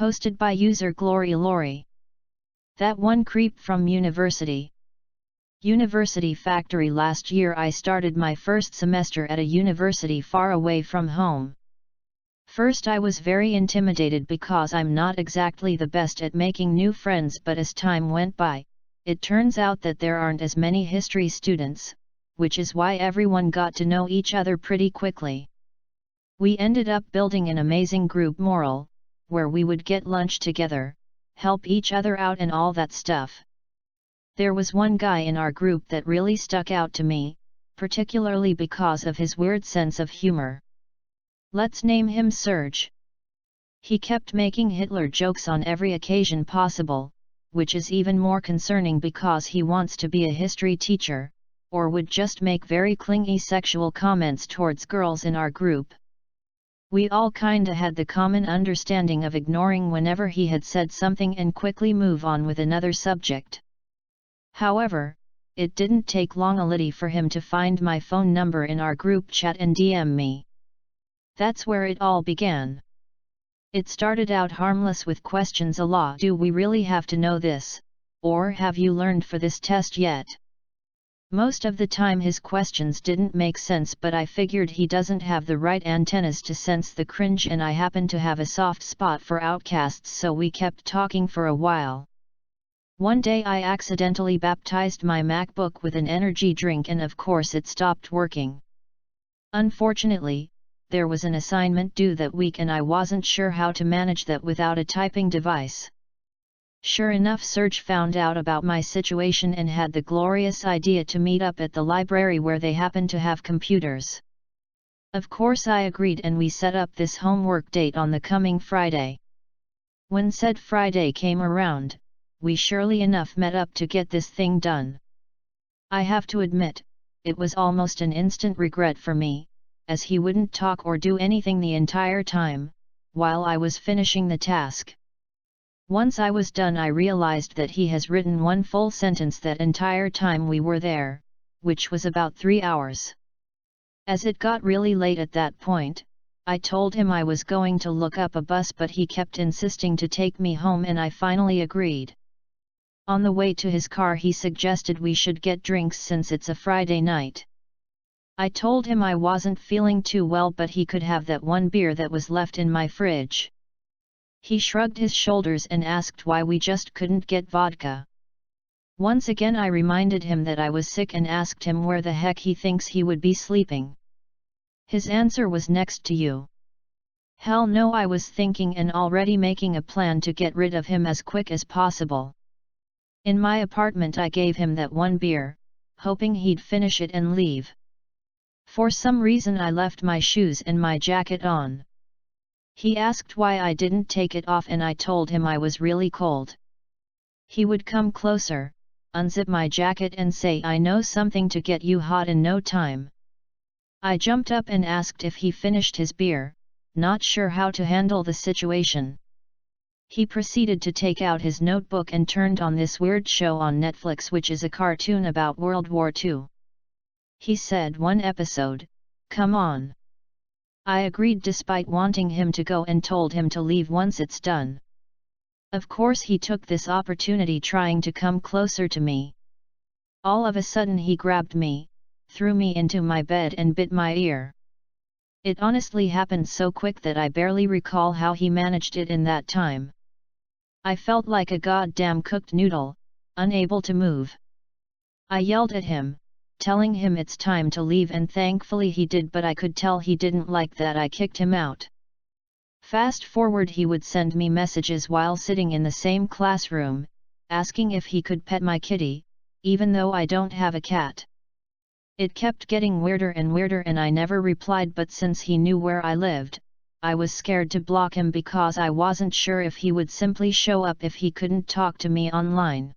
Hosted by user Glory Lori. That one creep from university. University Factory. Last year I started my first semester at a university far away from home. First I was very intimidated because I'm not exactly the best at making new friends, but as time went by, it turns out that there aren't as many history students, which is why everyone got to know each other pretty quickly. We ended up building an amazing group moral, where we would get lunch together, help each other out and all that stuff. There was one guy in our group that really stuck out to me, particularly because of his weird sense of humor. Let's name him Serge. He kept making Hitler jokes on every occasion possible, which is even more concerning because he wants to be a history teacher, or would just make very clingy sexual comments towards girls in our group. We all kinda had the common understanding of ignoring whenever he had said something and quickly move on with another subject. However, it didn't take long for him to find my phone number in our group chat and DM me. That's where it all began. It started out harmless with questions a la "Do we really have to know this?" or "Have you learned for this test yet?" Most of the time his questions didn't make sense, but I figured he doesn't have the right antennas to sense the cringe, and I happen to have a soft spot for outcasts, so we kept talking for a while. One day I accidentally baptized my MacBook with an energy drink and of course it stopped working. Unfortunately, there was an assignment due that week and I wasn't sure how to manage that without a typing device. Sure enough, Serge found out about my situation and had the glorious idea to meet up at the library where they happen to have computers. Of course I agreed and we set up this homework date on the coming Friday. When said Friday came around, we surely enough met up to get this thing done. I have to admit, it was almost an instant regret for me, as he wouldn't talk or do anything the entire time, while I was finishing the task. Once I was done I realized that he has written one full sentence that entire time we were there, which was about 3 hours. As it got really late at that point, I told him I was going to look up a bus, but he kept insisting to take me home and I finally agreed. On the way to his car he suggested we should get drinks since it's a Friday night. I told him I wasn't feeling too well, but he could have that one beer that was left in my fridge. He shrugged his shoulders and asked why we just couldn't get vodka. Once again I reminded him that I was sick and asked him where the heck he thinks he would be sleeping. His answer was "Next to you." Hell no, I was thinking and already making a plan to get rid of him as quick as possible. In my apartment I gave him that one beer, hoping he'd finish it and leave. For some reason I left my shoes and my jacket on. He asked why I didn't take it off and I told him I was really cold. He would come closer, unzip my jacket and say, "I know something to get you hot in no time." I jumped up and asked if he finished his beer, not sure how to handle the situation. He proceeded to take out his notebook and turned on this weird show on Netflix, which is a cartoon about World War II. He said, "One episode, come on." I agreed despite wanting him to go and told him to leave once it's done. Of course he took this opportunity trying to come closer to me. All of a sudden he grabbed me, threw me into my bed and bit my ear. It honestly happened so quick that I barely recall how he managed it in that time. I felt like a goddamn cooked noodle, unable to move. I yelled at him, telling him it's time to leave, and thankfully he did, but I could tell he didn't like that I kicked him out. Fast forward, he would send me messages while sitting in the same classroom, asking if he could pet my kitty, even though I don't have a cat. It kept getting weirder and weirder and I never replied, but since he knew where I lived, I was scared to block him because I wasn't sure if he would simply show up if he couldn't talk to me online.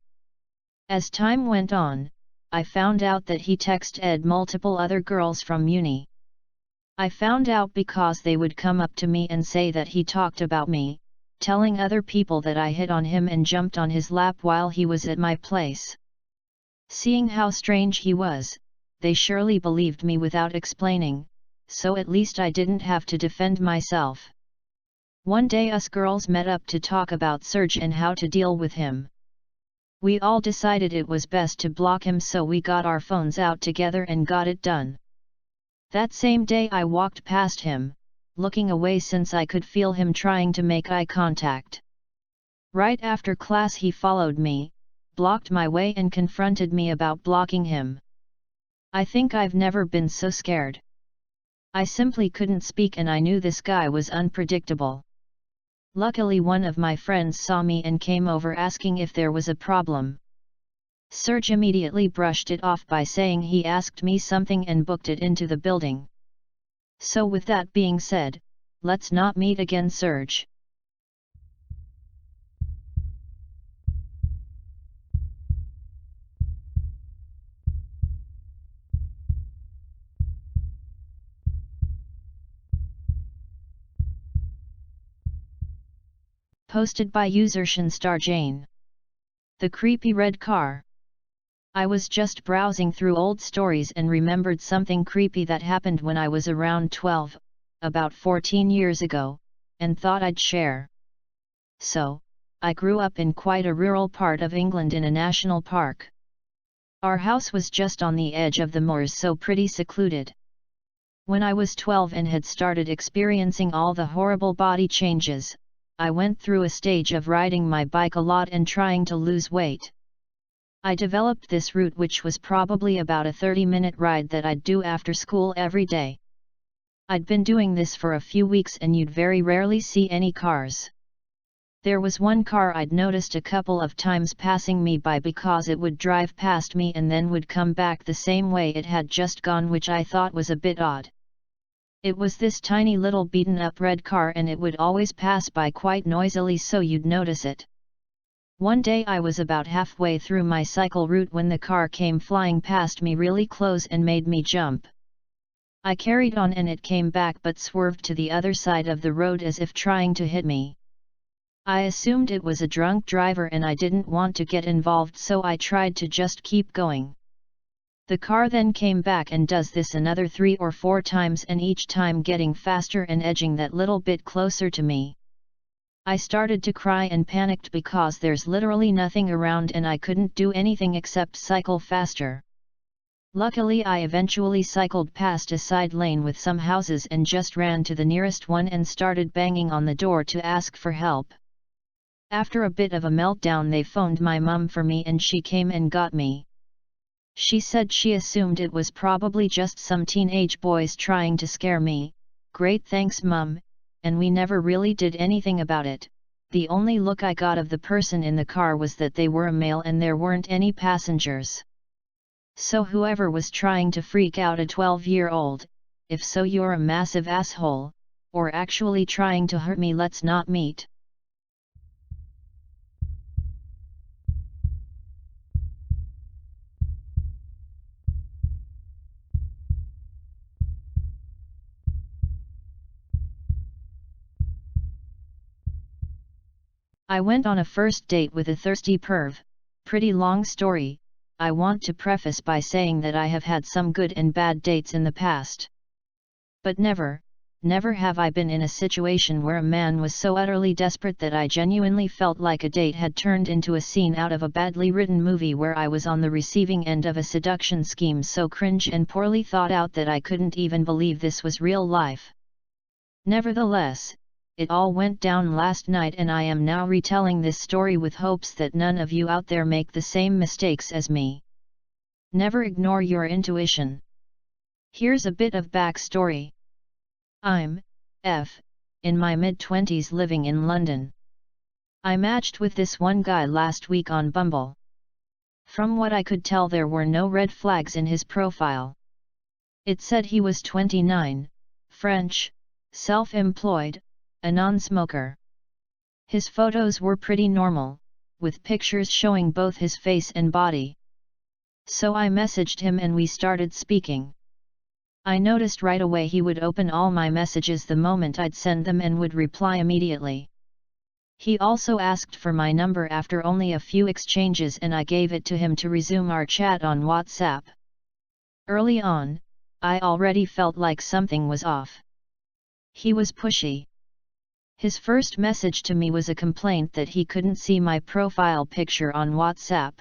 As time went on, I found out that he texted multiple other girls from uni. I found out because they would come up to me and say that he talked about me, telling other people that I hit on him and jumped on his lap while he was at my place. Seeing how strange he was, they surely believed me without explaining, so at least I didn't have to defend myself. One day us girls met up to talk about Serge and how to deal with him. We all decided it was best to block him, so we got our phones out together and got it done. That same day I walked past him, looking away since I could feel him trying to make eye contact. Right after class he followed me, blocked my way and confronted me about blocking him. I think I've never been so scared. I simply couldn't speak and I knew this guy was unpredictable. Luckily one of my friends saw me and came over asking if there was a problem. Serge immediately brushed it off by saying he asked me something and booked it into the building. So with that being said, let's not meet again, Serge. Posted by user Shinstar Jane. The creepy red car. I was just browsing through old stories and remembered something creepy that happened when I was around 12, about 14 years ago, and thought I'd share. So, I grew up in quite a rural part of England in a national park. Our house was just on the edge of the moors, so pretty secluded. When I was 12 and had started experiencing all the horrible body changes, I went through a stage of riding my bike a lot and trying to lose weight. I developed this route, which was probably about a 30-minute ride that I'd do after school every day. I'd been doing this for a few weeks and you'd very rarely see any cars. There was one car I'd noticed a couple of times passing me by because it would drive past me and then would come back the same way it had just gone, which I thought was a bit odd. It was this tiny little beaten-up red car and it would always pass by quite noisily, so you'd notice it. One day I was about halfway through my cycle route when the car came flying past me really close and made me jump. I carried on and it came back but swerved to the other side of the road as if trying to hit me. I assumed it was a drunk driver and I didn't want to get involved, so I tried to just keep going. The car then came back and does this another 3 or 4 times, and each time getting faster and edging that little bit closer to me. I started to cry and panicked because there's literally nothing around and I couldn't do anything except cycle faster. Luckily I eventually cycled past a side lane with some houses and just ran to the nearest one and started banging on the door to ask for help. After a bit of a meltdown they phoned my mum for me and she came and got me. She said she assumed it was probably just some teenage boys trying to scare me. Great, thanks mum, and we never really did anything about it. The only look I got of the person in the car was that they were a male and there weren't any passengers. So whoever was trying to freak out a 12-year-old, if so you're a massive asshole, or actually trying to hurt me, let's not meet. I went on a first date with a thirsty perv. Pretty long story. I want to preface by saying that I have had some good and bad dates in the past. But never have I been in a situation where a man was so utterly desperate that I genuinely felt like a date had turned into a scene out of a badly written movie where I was on the receiving end of a seduction scheme so cringe and poorly thought out that I couldn't even believe this was real life. Nevertheless, it all went down last night and I am now retelling this story with hopes that none of you out there make the same mistakes as me. Never ignore your intuition. Here's a bit of backstory. I'm in my mid-20s living in London. I matched with this one guy last week on Bumble. From what I could tell there were no red flags in his profile. It said he was 29, French, self-employed, a non-smoker. His photos were pretty normal, with pictures showing both his face and body. So I messaged him and we started speaking. I noticed right away he would open all my messages the moment I'd send them and would reply immediately. He also asked for my number after only a few exchanges and I gave it to him to resume our chat on WhatsApp. Early on, I already felt like something was off. He was pushy. His first message to me was a complaint that he couldn't see my profile picture on WhatsApp.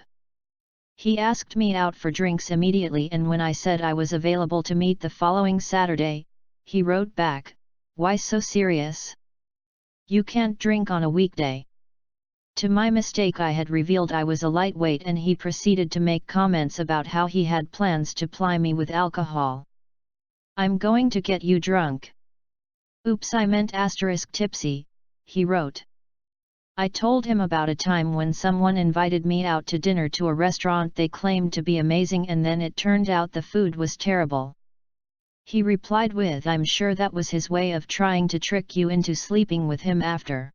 He asked me out for drinks immediately, and when I said I was available to meet the following Saturday, he wrote back, "Why so serious? You can't drink on a weekday." To my mistake, I had revealed I was a lightweight, and he proceeded to make comments about how he had plans to ply me with alcohol. "I'm going to get you drunk." "Oops, I meant *tipsy, he wrote. I told him about a time when someone invited me out to dinner to a restaurant they claimed to be amazing, and then it turned out the food was terrible. He replied with, "I'm sure that was his way of trying to trick you into sleeping with him after."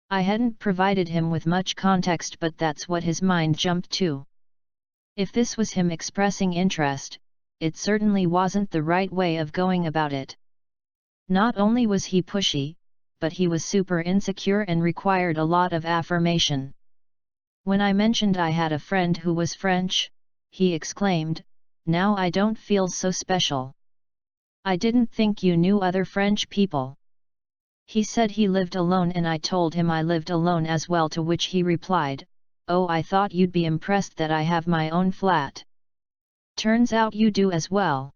I hadn't provided him with much context, but that's what his mind jumped to. If this was him expressing interest, it certainly wasn't the right way of going about it. Not only was he pushy, but he was super insecure and required a lot of affirmation. When I mentioned I had a friend who was French, he exclaimed, "Now I don't feel so special. I didn't think you knew other French people." He said he lived alone, and I told him I lived alone as well, to which he replied, "Oh, I thought you'd be impressed that I have my own flat. Turns out you do as well."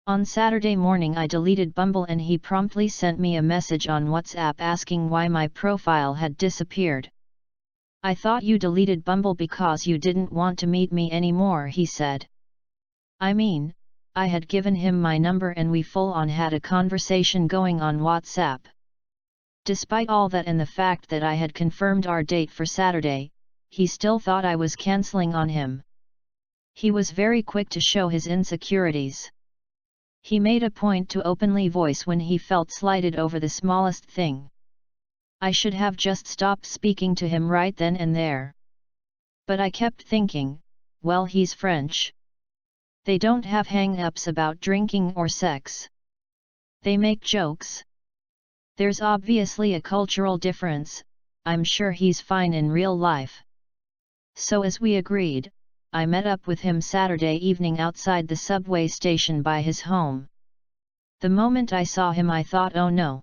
On Saturday morning I deleted Bumble, and he promptly sent me a message on WhatsApp asking why my profile had disappeared. "I thought you deleted Bumble because you didn't want to meet me anymore," he said. I mean, I had given him my number and we full-on had a conversation going on WhatsApp. Despite all that and the fact that I had confirmed our date for Saturday, he still thought I was cancelling on him. He was very quick to show his insecurities. He made a point to openly voice when he felt slighted over the smallest thing. I should have just stopped speaking to him right then and there. But I kept thinking, well, he's French. They don't have hang-ups about drinking or sex. They make jokes. There's obviously a cultural difference. I'm sure he's fine in real life. So as we agreed, I met up with him Saturday evening outside the subway station by his home. The moment I saw him I thought, oh no.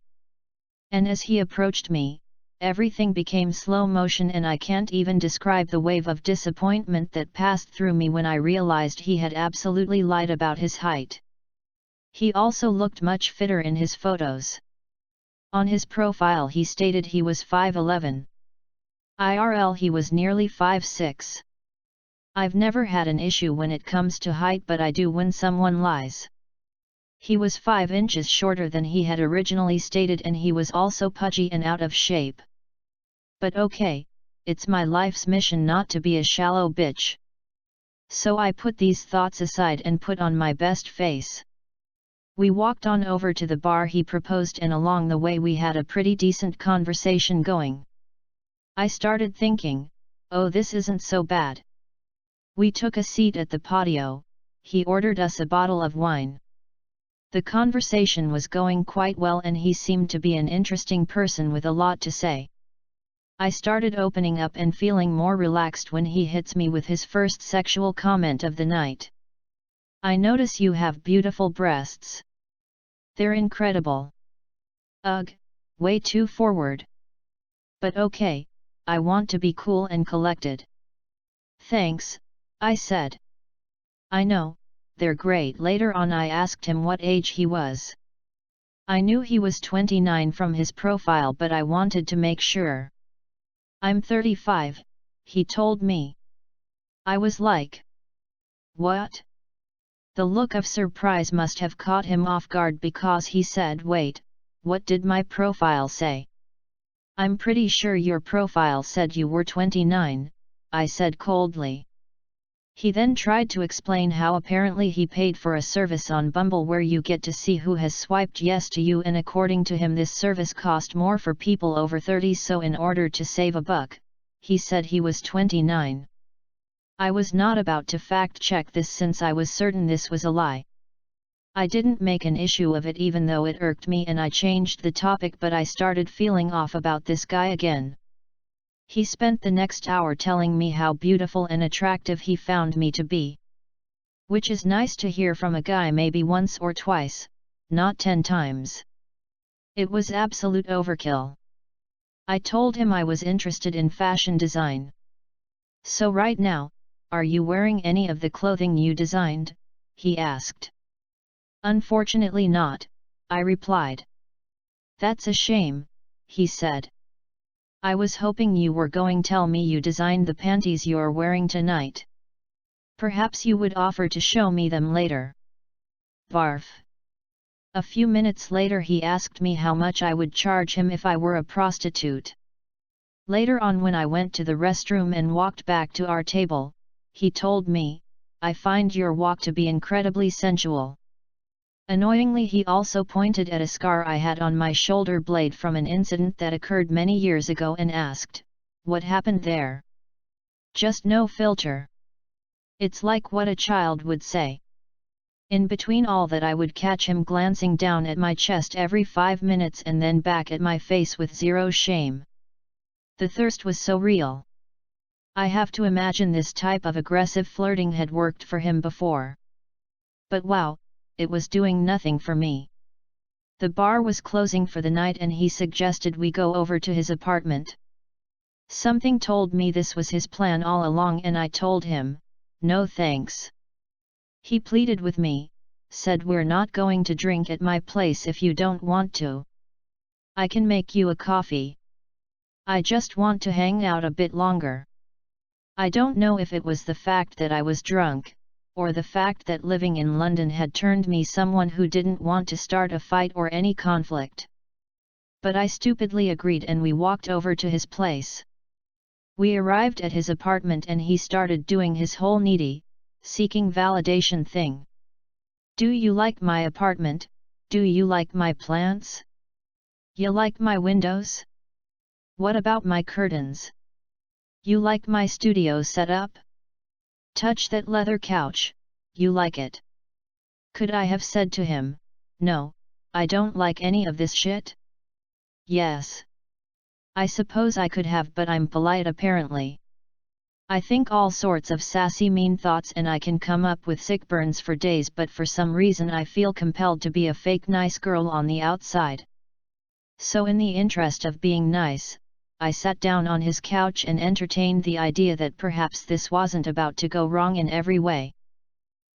And as he approached me, everything became slow motion, and I can't even describe the wave of disappointment that passed through me when I realized he had absolutely lied about his height. He also looked much fitter in his photos. On his profile he stated he was 5'11". IRL he was nearly 5'6". I've never had an issue when it comes to height, but I do when someone lies. He was 5 inches shorter than he had originally stated, and he was also pudgy and out of shape. But okay, it's my life's mission not to be a shallow bitch. So I put these thoughts aside and put on my best face. We walked on over to the bar he proposed, and along the way we had a pretty decent conversation going. I started thinking, oh, this isn't so bad. We took a seat at the patio, he ordered us a bottle of wine. The conversation was going quite well, and he seemed to be an interesting person with a lot to say. I started opening up and feeling more relaxed when he hits me with his first sexual comment of the night. "I notice you have beautiful breasts. They're incredible." Ugh, way too forward. But okay, I want to be cool and collected. "Thanks," I said. "I know, they're great." Later on I asked him what age he was. I knew he was 29 from his profile, but I wanted to make sure. "I'm 35, he told me. I was like, what? The look of surprise must have caught him off guard, because he said, "Wait, what did my profile say?" "I'm pretty sure your profile said you were 29, I said coldly. He then tried to explain how apparently he paid for a service on Bumble where you get to see who has swiped yes to you, and according to him this service cost more for people over 30, so in order to save a buck, he said he was 29. I was not about to fact-check this since I was certain this was a lie. I didn't make an issue of it even though it irked me, and I changed the topic, but I started feeling off about this guy again. He spent the next hour telling me how beautiful and attractive he found me to be. Which is nice to hear from a guy maybe once or twice, not 10 times. It was absolute overkill. I told him I was interested in fashion design. So right now, are you wearing any of the clothing you designed? He asked. Unfortunately not, I replied. That's a shame, he said. I was hoping you were going to tell me you designed the panties you're wearing tonight. Perhaps you would offer to show me them later. Barf. A few minutes later he asked me how much I would charge him if I were a prostitute. Later on when I went to the restroom and walked back to our table, he told me, I find your walk to be incredibly sensual. Annoyingly he also pointed at a scar I had on my shoulder blade from an incident that occurred many years ago and asked, what happened there? Just no filter. It's like what a child would say. In between all that I would catch him glancing down at my chest every 5 minutes and then back at my face with zero shame. The thirst was so real. I have to imagine this type of aggressive flirting had worked for him before. But wow, it was doing nothing for me. The bar was closing for the night and he suggested we go over to his apartment. Something told me this was his plan all along and I told him, no thanks. He pleaded with me, said we're not going to drink at my place if you don't want to. I can make you a coffee. I just want to hang out a bit longer. I don't know if it was the fact that I was drunk, or the fact that living in London had turned me someone who didn't want to start a fight or any conflict. But I stupidly agreed and we walked over to his place. We arrived at his apartment and he started doing his whole needy, seeking validation thing. Do you like my apartment? Do you like my plants? You like my windows? What about my curtains? You like my studio setup? Touch that leather couch, you like it? Could I have said to him, no, I don't like any of this shit? Yes. I suppose I could have, but I'm polite apparently. I think all sorts of sassy mean thoughts and I can come up with sick burns for days, but for some reason I feel compelled to be a fake nice girl on the outside. So in the interest of being nice, I sat down on his couch and entertained the idea that perhaps this wasn't about to go wrong in every way.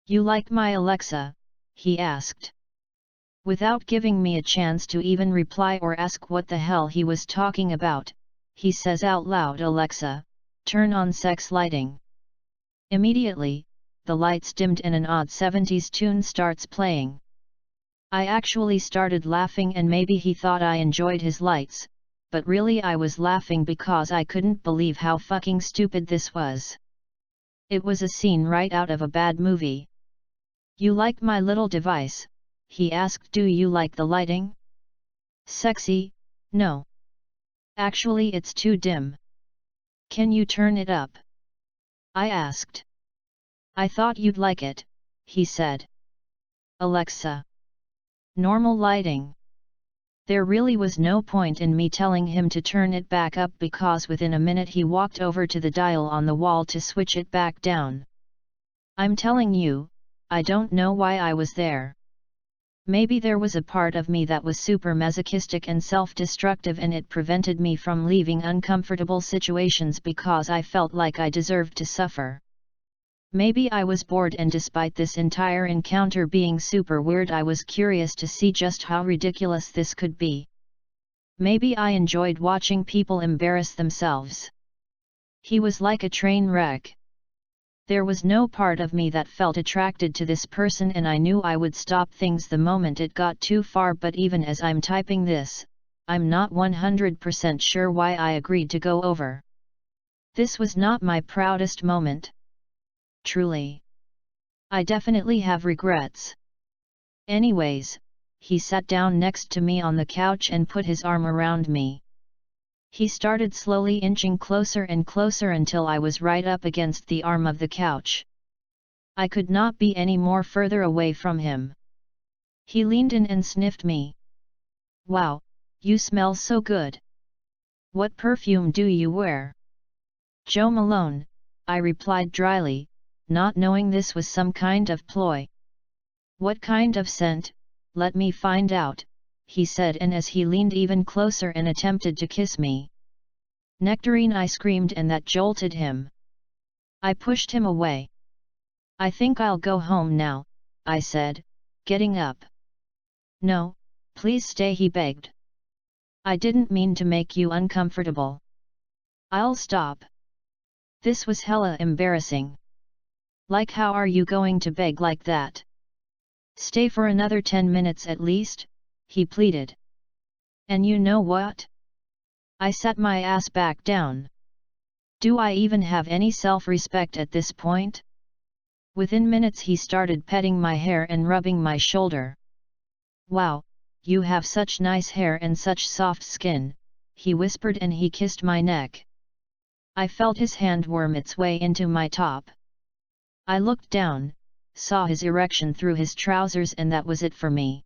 You like my Alexa? He asked. Without giving me a chance to even reply or ask what the hell he was talking about, he says out loud, Alexa, turn on sex lighting. Immediately, the lights dimmed and an odd 70s tune starts playing. I actually started laughing and maybe he thought I enjoyed his lights, but really I was laughing because I couldn't believe how fucking stupid this was. It was a scene right out of a bad movie. You like my little device? He asked. Do you like the lighting? Sexy? No. Actually it's too dim. Can you turn it up? I asked. I thought you'd like it, he said. Alexa. Normal lighting. There really was no point in me telling him to turn it back up because within a minute he walked over to the dial on the wall to switch it back down. I'm telling you, I don't know why I was there. Maybe there was a part of me that was super masochistic and self-destructive and it prevented me from leaving uncomfortable situations because I felt like I deserved to suffer. Maybe I was bored and despite this entire encounter being super weird I was curious to see just how ridiculous this could be. Maybe I enjoyed watching people embarrass themselves. He was like a train wreck. There was no part of me that felt attracted to this person and I knew I would stop things the moment it got too far, but even as I'm typing this, I'm not 100% sure why I agreed to go over. This was not my proudest moment. Truly. I definitely have regrets. Anyways, he sat down next to me on the couch and put his arm around me. He started slowly inching closer and closer until I was right up against the arm of the couch. I could not be any more further away from him. He leaned in and sniffed me. Wow, you smell so good. What perfume do you wear? Joe Malone, I replied dryly, not knowing this was some kind of ploy. What kind of scent? Let me find out, he said, and as he leaned even closer and attempted to kiss me. Nectarine, I screamed, and that jolted him. I pushed him away. I think I'll go home now, I said, getting up. No, please stay, he begged. I didn't mean to make you uncomfortable. I'll stop. This was hella embarrassing. Like, how are you going to beg like that? Stay for another 10 minutes at least, he pleaded. And you know what? I sat my ass back down. Do I even have any self-respect at this point? Within minutes he started petting my hair and rubbing my shoulder. Wow, you have such nice hair and such soft skin, he whispered, and he kissed my neck. I felt his hand worm its way into my top. I looked down, saw his erection through his trousers, and that was it for me.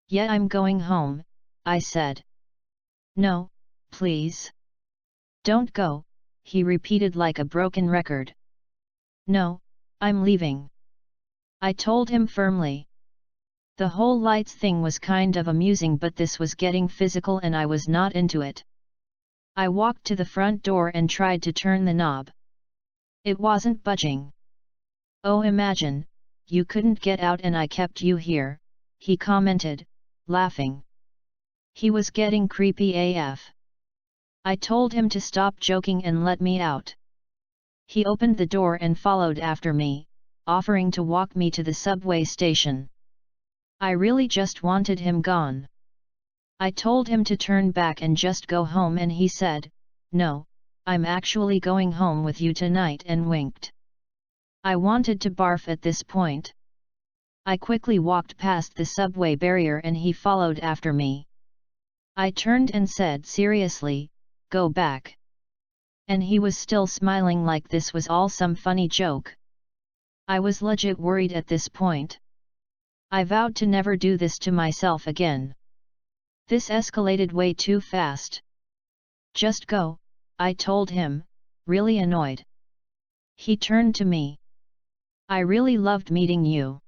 Yeah, I'm going home, I said. No, please. Don't go, he repeated like a broken record. No, I'm leaving. I told him firmly. The whole lights thing was kind of amusing, but this was getting physical and I was not into it. I walked to the front door and tried to turn the knob. It wasn't budging. Oh, imagine, you couldn't get out and I kept you here, he commented, laughing. He was getting creepy AF. I told him to stop joking and let me out. He opened the door and followed after me, offering to walk me to the subway station. I really just wanted him gone. I told him to turn back and just go home, and he said, no, I'm actually going home with you tonight, and winked. I wanted to barf at this point. I quickly walked past the subway barrier and he followed after me. I turned and said seriously, go back. And he was still smiling like this was all some funny joke. I was legit worried at this point. I vowed to never do this to myself again. This escalated way too fast. Just go, I told him, really annoyed. He turned to me. I really loved meeting you.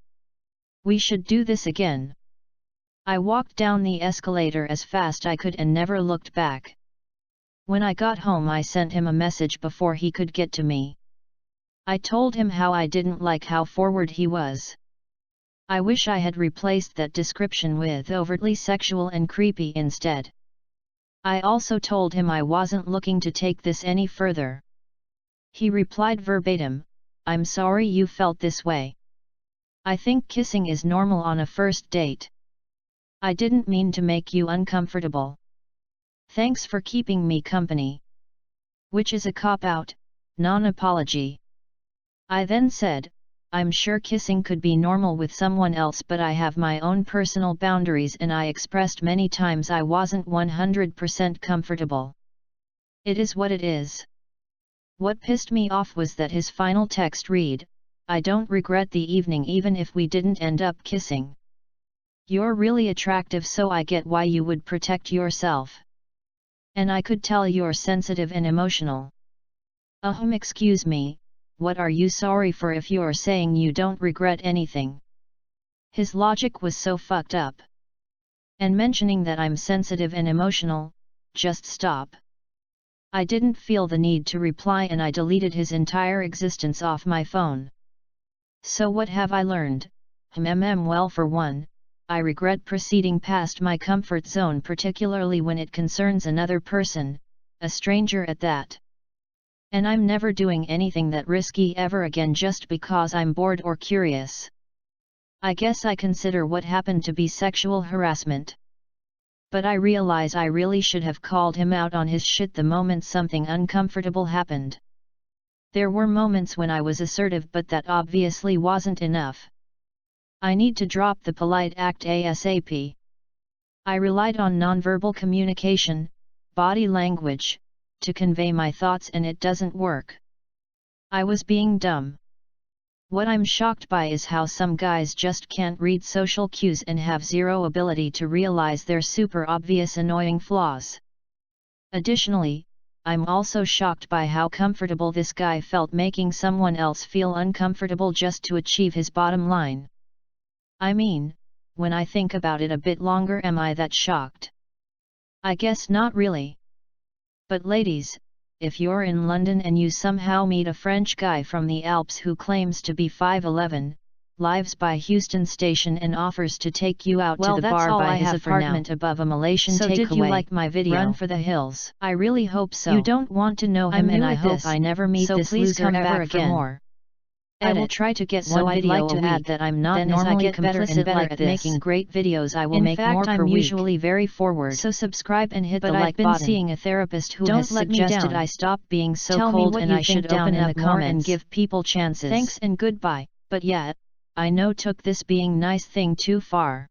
We should do this again. I walked down the escalator as fast I could and never looked back. When I got home, I sent him a message before he could get to me. I told him how I didn't like how forward he was. I wish I had replaced that description with overtly sexual and creepy instead. I also told him I wasn't looking to take this any further. He replied verbatim, I'm sorry you felt this way. I think kissing is normal on a first date. I didn't mean to make you uncomfortable. Thanks for keeping me company. Which is a cop-out, non-apology. I then said, I'm sure kissing could be normal with someone else, but I have my own personal boundaries, and I expressed many times I wasn't 100% comfortable. It is what it is. What pissed me off was that his final text read, I don't regret the evening even if we didn't end up kissing. You're really attractive, so I get why you would protect yourself. And I could tell you're sensitive and emotional. Excuse me, what are you sorry for if you're saying you don't regret anything? His logic was so fucked up. And mentioning that I'm sensitive and emotional, just stop. I didn't feel the need to reply and I deleted his entire existence off my phone. So what have I learned? Well, for one, I regret proceeding past my comfort zone, particularly when it concerns another person, a stranger at that. And I'm never doing anything that risky ever again just because I'm bored or curious. I guess I consider what happened to be sexual harassment. But I realize I really should have called him out on his shit the moment something uncomfortable happened. There were moments when I was assertive, but that obviously wasn't enough. I need to drop the polite act ASAP. I relied on nonverbal communication, body language, to convey my thoughts, and it doesn't work. I was being dumb. What I'm shocked by is how some guys just can't read social cues and have zero ability to realize their super obvious annoying flaws. Additionally, I'm also shocked by how comfortable this guy felt making someone else feel uncomfortable just to achieve his bottom line. I mean, when I think about it a bit longer, am I that shocked? I guess not really. But ladies, if you're in London and you somehow meet a French guy from the Alps who claims to be 5'11", lives by Euston Station and offers to take you out to the bar by his apartment above a Malaysian takeaway. So did you like my video? Run for the hills. I really hope so. You don't want to know him, and I hope I never meet this loser ever again. More. I will try to get one video a week. So I'd like to add that I'm not normally complicit at making great videos. I will make more per week. In fact, I'm usually very forward. So subscribe and hit the like button. I've been seeing a therapist who has suggested I stop being so cold and I should open up more and give people chances. Thanks and goodbye. But yeah, I know took this being nice thing too far.